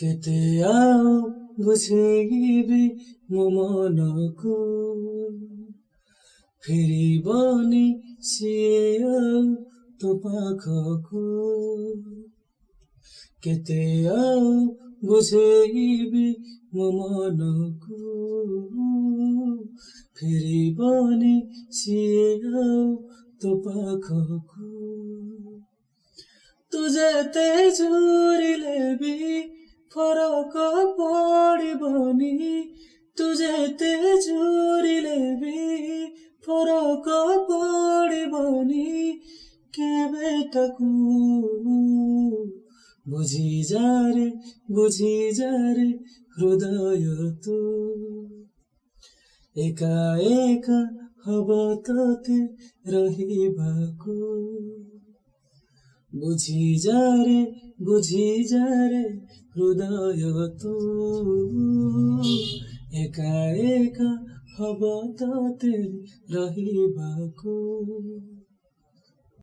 केते आओ बुझेबी मो मनकु फेरिबनी सिए आओ तो पाखकु केते आओ बुझेबी मो मनकु फेरिबनी सिए आओ तो पाखकु तू जेते झुरिले भी फरक पड़िबनी तू जेते झुरिले भी फरक पड़िबनी केबे ताकू बुझी जा रे हृदय तू एका एका हब तते रहिबाकू बुझी जा रे हृदय तू एका एका हब तते रहिबाकू।